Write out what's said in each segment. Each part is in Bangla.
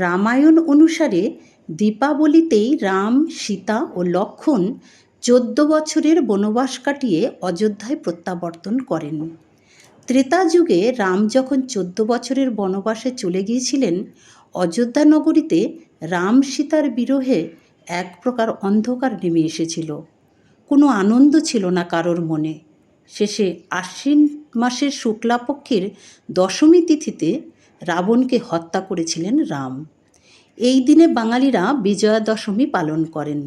রামায়ণ অনুসারে দীপাবলিতেই রাম, সীতা ও লক্ষ্মণ 14 বছরের বনবাস কাটিয়ে অযোধ্যায় প্রত্যাবর্তন করেন। ত্রেতা যুগে রাম যখন 14 বছরের বনবাসে চলে গিয়েছিলেন, অযোধ্যা নগরীতে রাম সীতার বিরহে এক প্রকার অন্ধকার নেমে এসেছিল। কোনো আনন্দ ছিল না কারোর মনে। শেষে আশ্বিন মাসের শুক্লাপক্ষের দশমী তিথিতে রাবণকে হত্যা করেছিলেন রাম। এই দিনে বাঙালিরা বিজয়া দশমী পালন করেন।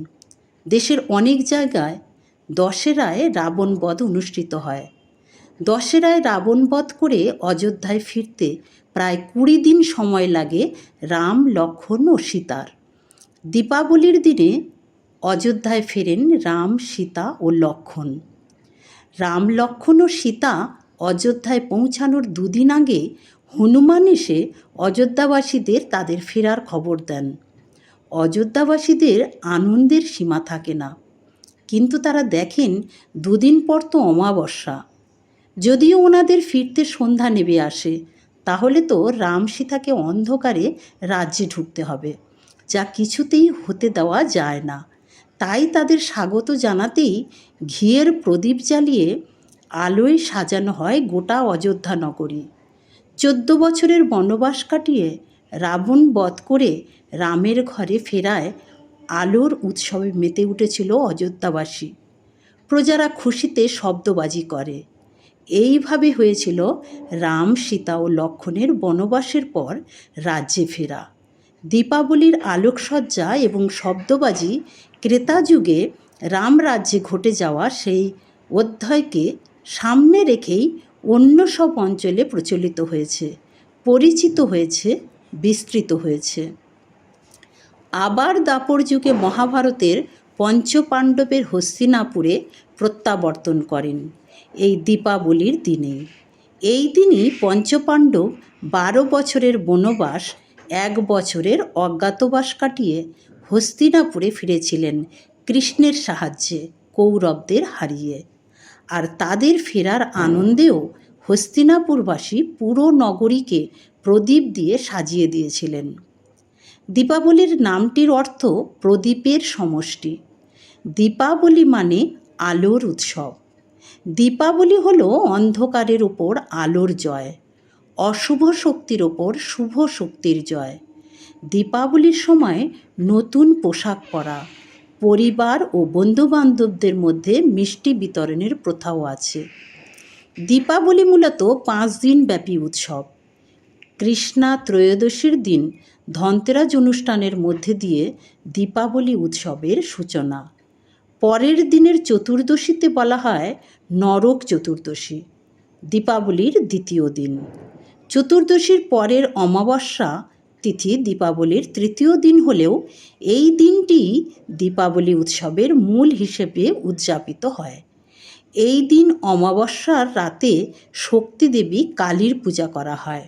দেশের অনেক জায়গায় দশেরায় রাবণ বধ অনুষ্ঠিত হয়। দশেরায় রাবণ বধ করে অযোধ্যায় ফিরতে প্রায় 20 দিন সময় লাগে রাম, লক্ষ্মণ ও সীতার। দীপাবলির দিনে অযোধ্যায় ফেরেন রাম, সীতা ও লক্ষ্মণ। রাম, লক্ষ্মণ ও সীতা অযোধ্যায় পৌঁছানোর 2 দিন আগে হনুমান এসে অযোধ্যাবাসীদের তাদের ফেরার খবর দেন। অযোধ্যাবাসীদের আনন্দের সীমা থাকে না, কিন্তু তারা দেখেন 2 দিন পর তো অমাবস্যা। যদিও ওনাদের ফিরতে সন্ধ্যা নেমে আসে, তাহলে তো রাম সীতাকে অন্ধকারে রাজ্যে ঢুকতে হবে, যা কিছুতেই হতে দেওয়া যায় না। তাই তাদের স্বাগত জানাতেই ঘিয়ের প্রদীপ জ্বালিয়ে আলোয় সাজানো হয় গোটা অযোধ্যা নগরী। 14 বছরের বনবাস কাটিয়ে রাবণ বধ করে রামের ঘরে ফেরায় আলোর উৎসবে মেতে উঠেছিল অযোধ্যাবাসী। প্রজারা খুশিতে শব্দবাজি করে। এইভাবে হয়েছিল রাম, সীতা ও লক্ষ্মণের বনবাসের পর রাজ্যে ফেরা। দীপাবলির আলোকসজ্জা এবং শব্দবাজি ত্রেতা যুগে রাম রাজ্যে ঘটে যাওয়া সেই অধ্যায়কে সামনে রেখেই অন্য সব অঞ্চলে প্রচলিত হয়েছে, পরিচিত হয়েছে, বিস্তৃত হয়েছে। আবার দাপর যুগে মহাভারতের পঞ্চপাণ্ডবের হস্তিনাপুরে প্রত্যাবর্তন করেন এই দীপাবলির দিনে। এই দিনই পঞ্চপাণ্ডব 12 বছরের বনবাস 1 বছরের অজ্ঞাতবাস কাটিয়ে হস্তিনাপুরে ফিরেছিলেন কৃষ্ণের সাহায্যে, কৌরবদের হারিয়ে। আর তাদের ফেরার আনন্দেও হস্তিনাপুরবাসী পুরো নগরীকে প্রদীপ দিয়ে সাজিয়ে দিয়েছিলেন। দীপাবলির নামটির অর্থ প্রদীপের সমষ্টি। দীপাবলি মানে আলোর উৎসব। দীপাবলি হলো অন্ধকারের উপর আলোর জয়, অশুভ শক্তির ওপর শুভ শক্তির জয়। দীপাবলির সময় নতুন পোশাক পরা, পরিবার ও বন্ধুবান্ধবদের মধ্যে মিষ্টি বিতরণের প্রথাও আছে। দীপাবলি মূলত 5 দিন ব্যাপী উৎসব। কৃষ্ণা ত্রয়োদশীর দিন ধনতেরাস অনুষ্ঠানের মধ্যে দিয়ে দীপাবলি উৎসবের সূচনা। পরের দিনের চতুর্দশীতে বলা হয় নরক চতুর্দশী, দীপাবলির দ্বিতীয় দিন। চতুর্দশীর পরের অমাবস্যা তিথি দীপাবলির তৃতীয় দিন হলেও এই দিনটি দীপাবলি উৎসবের মূল হিসেবে উদযাপিত হয়। এই দিন অমাবস্যার রাতে শক্তি দেবী কালীর পূজা করা হয়।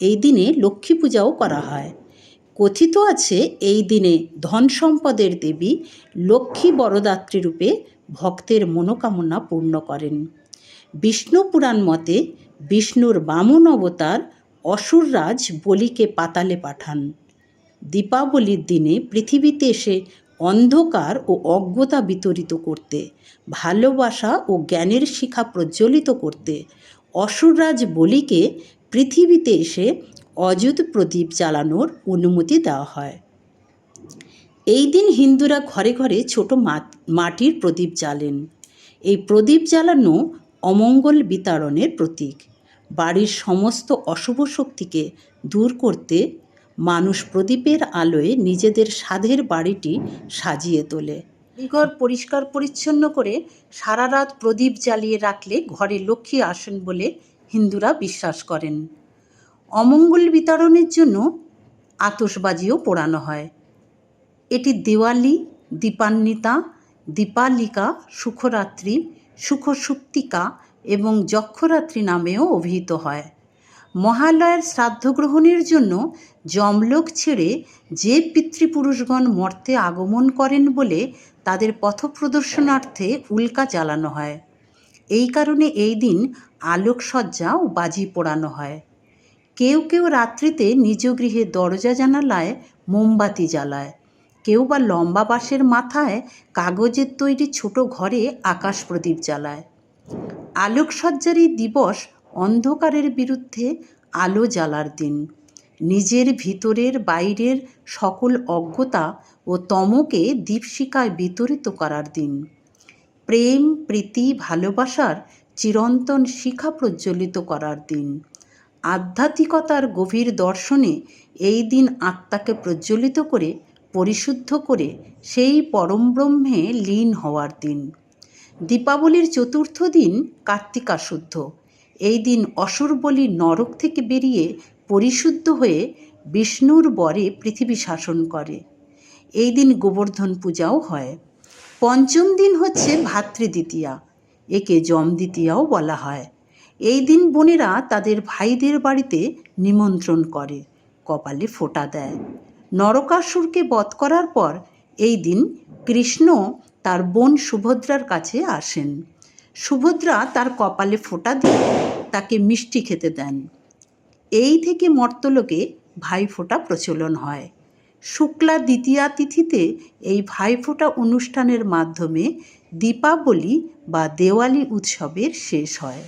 এই দিনে লক্ষ্মী পূজাও করা হয়। কথিত আছে এই দিনে ধন সম্পদের দেবী লক্ষ্মী বরদাত্রী রূপে ভক্তের মনোকামনা পূর্ণ করেন। বিষ্ণু পুরাণ মতে বিষ্ণুর বামন অবতার অসুররাজ বলিকে পাতালে পাঠান। দীপাবলির দিনে পৃথিবীতে এসে অন্ধকার ও অজ্ঞতা বিতরিত করতে, ভালোবাসা ও জ্ঞানের শিখা প্রজ্বলিত করতে অসুররাজ বলিকে পৃথিবীতে এসে অযুত প্রদীপ জ্বালানোর অনুমতি দেওয়া হয়। এই দিন হিন্দুরা ঘরে ঘরে ছোট মাটির প্রদীপ জ্বালেন। এই প্রদীপ জ্বালানো অমঙ্গল বিতাড়নের প্রতীক। বাড়ির সমস্ত অশুভ শক্তিকে দূর করতে মানুষ প্রদীপের আলোয় নিজেদের সাধের বাড়িটি সাজিয়ে তোলে। ঘর পরিষ্কার পরিচ্ছন্ন করে সারা রাত প্রদীপ জ্বালিয়ে রাখলে ঘরে লক্ষ্মী আসেন বলে হিন্দুরা বিশ্বাস করেন। অমঙ্গল বিতাড়নের জন্য আতশবাজিও পোড়ানো হয়। এটি দিওয়ালি, দীপান্বিতা, দীপালিকা, সুখরাত্রি, সুখসুপ্তিকা এবং যক্ষরাত্রি নামেও অভিহিত হয়। মহালয়ার শ্রাদ্ধ গ্রহণের জন্য যমলোক ছেড়ে যে পিতৃপুরুষগণ মর্তে আগমন করেন বলে তাদের পথপ্রদর্শনার্থে উল্কা জ্বালানো হয়। এই কারণে এই দিন আলোকসজ্জা ও বাজি পোড়ানো হয়। কেউ কেউ রাত্রিতে নিজ গৃহে দরজা জানালায় মোমবাতি জ্বালায়, কেউ বা লম্বা বাঁশের মাথায় কাগজের তৈরি ছোট ঘরে আকাশ প্রদীপ জ্বালায়। আলোকসজ্জার এই দিবস অন্ধকারের বিরুদ্ধে আলো জ্বালার দিন, নিজের ভিতরের বাইরের সকল অজ্ঞতা ও তমকে দীপশিখায় বিতরিত করার দিন, প্রেম প্রীতি ভালোবাসার চিরন্তন শিখা প্রজ্বলিত করার দিন। আধ্যাত্মিকতার গভীর দর্শনে এই দিন আত্মাকে প্রজ্বলিত করে পরিশুদ্ধ করে সেই পরমব্রহ্মে লীন হওয়ার দিন। দীপাবলির চতুর্থ দিন কার্তিকা শুদ্ধ। এই দিন অসুর বলি নরক থেকে বেরিয়ে পরিশুদ্ধ হয়ে বিষ্ণুর বরে পৃথিবী শাসন করে। এই দিন গোবর্ধন পূজাও হয়। পঞ্চম দিন হচ্ছে ভাতৃদ্বিতীয়া, একে যম দ্বিতীয়াও বলা হয়। এই দিন বোনেরা তাদের ভাইদের বাড়িতে নিমন্ত্রণ করে, কপালে ফোঁটা দেয়। নরকাসুরকে বধ করার পর এই দিন কৃষ্ণ তার বোন সুভদ্রার কাছে আসেন। সুভদ্রা তার কপালে ফোঁটা দিয়ে তাকে মিষ্টি খেতে দেন। এই থেকে মর্তলোকে ভাইফোঁটা প্রচলন হয়। শুক্লা দ্বিতীয়া তিথিতে এই ভাইফোঁটা অনুষ্ঠানের মাধ্যমে দীপাবলি বা দেওয়ালি উৎসবের শেষ হয়।